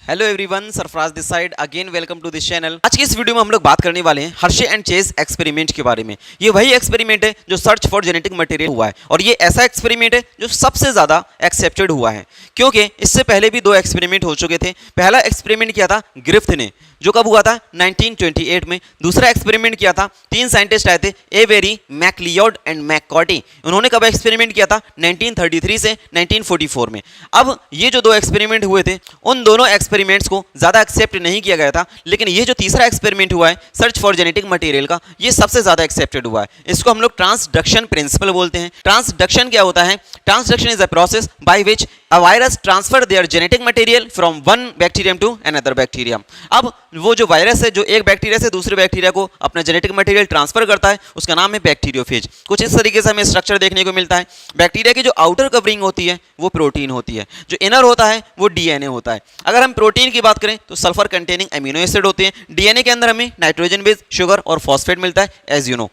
Hello everyone, Sarfaraz this side again, welcome to this channel. आज की इस वीडियो में हम लोग बात करने वाले हैं हर्शे एंड चेज एक्सपेरिमेंट के बारे में। ये वही एक्सपेरिमेंट है जो सर्च फॉर जेनेटिक मटेरियल हुआ है, और ये ऐसा एक्सपेरिमेंट है जो सबसे ज्यादा एक्सेप्टेड हुआ है, क्योंकि इससे पहले भी दो एक्सपेरिमेंट हो चुके थे। पहला एक्सपेरिमेंट किया था ग्रिफ्थ ने, जो कब हुआ था 1928 में। दूसरा एक्सपेरिमेंट किया था, तीन साइंटिस्ट आए थे, एवेरी, मैकलियोड एंड मैककॉर्टी। उन्होंने कब एक्सपेरिमेंट किया था? 1933 से 1944 में। अब ये जो दो एक्सपेरिमेंट हुए थे, उन दोनों एक्सपेरिमेंट्स को ज्यादा एक्सेप्ट नहीं किया गया था, लेकिन ये जो तीसरा एक्सपेरिमेंट हुआ है सर्च फॉर जेनेटिक मटेरियल का, ये सबसे ज्यादा एक्सेप्टेड हुआ है। इसको हम लोग ट्रांसडक्शन प्रिंसिपल बोलते हैं। ट्रांसडक्शन क्या होता है? Transduction is a process by which a virus transfer their genetic material from one bacterium to another bacterium. अब वो जो वायरस है जो एक बैक्टीरिया से दूसरे बैक्टीरिया को अपना जेनेटिक मटेरियल ट्रांसफर करता है, उसका नाम है बैक्टीरियोफेज। कुछ इस तरीके से हमें स्ट्रक्चर देखने को मिलता है। बैक्टीरिया की जो आउटर कवरिंग होती है वो प्रोटीन होती है, जो इनर होता है वो डीएनए होता है। अगर हम प्रोटीन की बात करें तो सल्फर कंटेनिंग अमीनो एसिड होते हैं। डीएनए के अंदर हमें नाइट्रोजन बेस, शुगर और फॉस्फेट मिलता है, एज यू नो।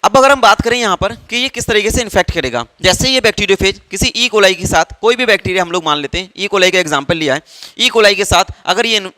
अब अगर हम बात करें यहाँ पर कि ये किस तरीके से इन्फेक्ट करेगा, जैसे ये बैक्टीरियोफेज किसी ई कोलाई के साथ, कोई भी बैक्टीरिया हम लोग मान लेते हैं, ई कोलाई का एग्जांपल लिया है, ई कोलाई के साथ अगर ये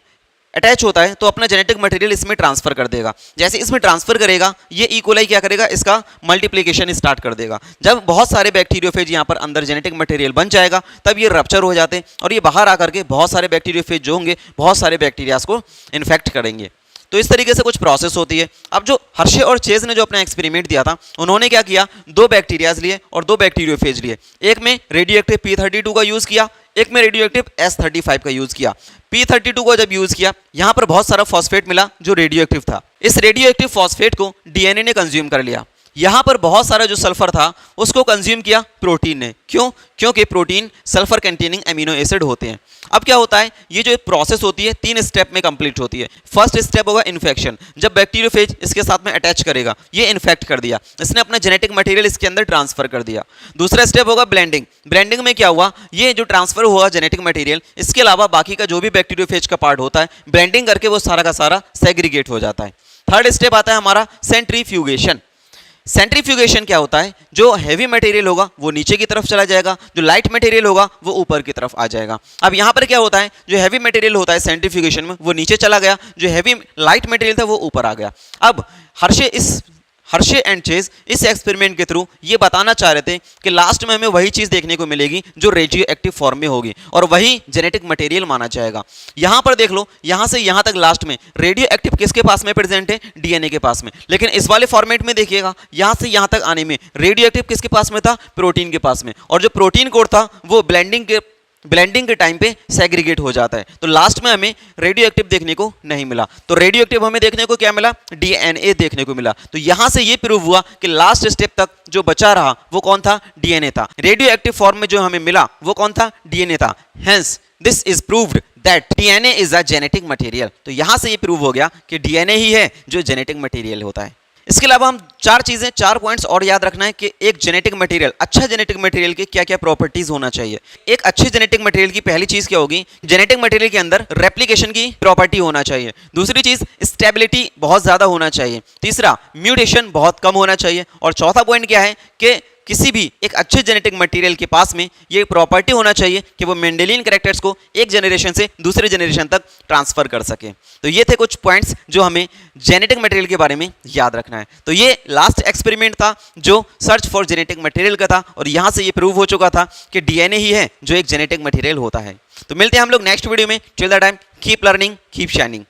अटैच होता है तो अपना जेनेटिक मटेरियल इसमें ट्रांसफर कर देगा। जैसे इसमें ट्रांसफर करेगा, ये ई कोलाई क्या करेगा? इसका मल्टीप्लिकेशन स्टार्ट कर देगा। जब बहुत सारे बैक्टीरियोफेज यहाँ पर अंदर जेनेटिक मटेरियल बन जाएगा, तब ये रप्चर हो जाते हैं और ये बाहर आकर के बहुत सारे बैक्टीरियोफेज जो होंगे बहुत सारे बैक्टीरियाज को इन्फेक्ट करेंगे। तो इस तरीके से कुछ प्रोसेस होती है। अब जो हर्शे और चेज ने जो अपना एक्सपेरिमेंट दिया था, उन्होंने क्या किया? दो बैक्टीरियाज लिए और दो बैक्टीरियोफेज लिए। एक में रेडियो एक्टिव P32 का यूज किया, एक में रेडियो एक्टिव S35 का यूज किया। P32 को जब यूज किया, यहां पर बहुत सारा फॉस्फेट मिला जो रेडियो एक्टिव था। इस रेडियो एक्टिव फॉस्फेट को डीएनए ने कंज्यूम कर लिया। यहां पर बहुत सारा जो सल्फर था उसको कंज्यूम किया प्रोटीन ने। क्यों? क्योंकि protein sulphur containing amino acid होते हैं। अब क्या होता है? ये जो प्रोसेस होती है तीन स्टेप में कंप्लीट होती है। फर्स्ट स्टेप होगा इन्फेक्शन। जब बैक्टीरियोफेज इसके साथ में अटैच करेगा, ये इन्फेक्ट कर दिया, इसने अपना जेनेटिक मटेरियल इसके अंदर ट्रांसफर कर दिया। दूसरा स्टेप होगा ब्लेंडिंग। ब्लेंडिंग में क्या हुआ? ये जो ट्रांसफर हुआ जेनेटिक मटेरियल, इसके अलावा बाकी का जो भी बैक्टीरियोफेज का पार्ट होता है, ब्लेंडिंग करके वो सारा का सारा सेग्रीगेट हो जाता है। थर्ड स्टेप आता है हमारा सेंट्रीफ्यूगेशन। सेंट्रीफ्यूगेशन क्या होता है? जो हैवी मटेरियल होगा वो नीचे की तरफ चला जाएगा, जो लाइट मटेरियल होगा वो ऊपर की तरफ आ जाएगा। अब यहां पर क्या होता है? जो हैवी मटेरियल होता है सेंट्रीफ्यूगेशन में वो नीचे चला गया, जो हैवी लाइट मटेरियल था वो ऊपर आ गया। अब हर्शे एंड चेज इस एक्सपेरिमेंट के थ्रू ये बताना चाह रहे थे कि लास्ट में हमें वही चीज देखने को मिलेगी जो रेडियो एक्टिव फॉर्म में होगी, और वही जेनेटिक मटेरियल माना जाएगा। यहां पर देख लो, यहां से यहां तक लास्ट में रेडियो एक्टिव किसके पास में प्रेजेंट है? डीएनए के पास में। लेकिन इस वाले फॉर्मेट में देखिएगा, यहां से यहां तक आने में रेडियो एक्टिव किसके पास में था? प्रोटीन के पास में। और जो प्रोटीन कोड था वो ब्लेंडिंग के टाइम पे सेग्रीगेट हो जाता है। तो लास्ट में हमें रेडियो एक्टिव देखने को नहीं मिला। तो रेडियो एक्टिव हमें देखने को क्या मिला? डीएनए देखने को मिला। तो यहां से ये प्रूव हुआ कि लास्ट स्टेप तक जो बचा रहा वो कौन था? डीएनए था। रेडियो एक्टिव फॉर्म में जो हमें मिला वो कौन था? डीएनए था। Hence this is proved that DNA is a genetic material. तो यहां से ये प्रूव हो गया कि डीएनए ही है जो जेनेटिक मटेरियल होता है। इसके अलावा हम चार पॉइंट्स और याद रखना है कि एक जेनेटिक मटेरियल, अच्छा जेनेटिक मटेरियल के क्या क्या प्रॉपर्टीज होना चाहिए। एक अच्छे जेनेटिक मटेरियल की पहली चीज क्या होगी? जेनेटिक मटेरियल के अंदर रेप्लिकेशन की प्रॉपर्टी होना चाहिए। दूसरी चीज स्टेबिलिटी बहुत ज्यादा होना चाहिए। तीसरा, म्यूटेशन बहुत कम होना चाहिए। और चौथा पॉइंट क्या है कि किसी भी एक अच्छे जेनेटिक मटेरियल के पास में ये प्रॉपर्टी होना चाहिए कि वो मेंडेलियन कैरेक्टर्स को एक जनरेशन से दूसरे जनरेशन तक ट्रांसफर कर सके। तो ये थे कुछ पॉइंट्स जो हमें जेनेटिक मटेरियल के बारे में याद रखना है। तो ये लास्ट एक्सपेरिमेंट था जो सर्च फॉर जेनेटिक मटेरियल का था, और यहां से ये प्रूव हो चुका था कि डीएनए ही है जो एक जेनेटिक मटेरियल होता है। तो मिलते हैं हम लोग नेक्स्ट वीडियो में। Till the time keep learning, keep shining.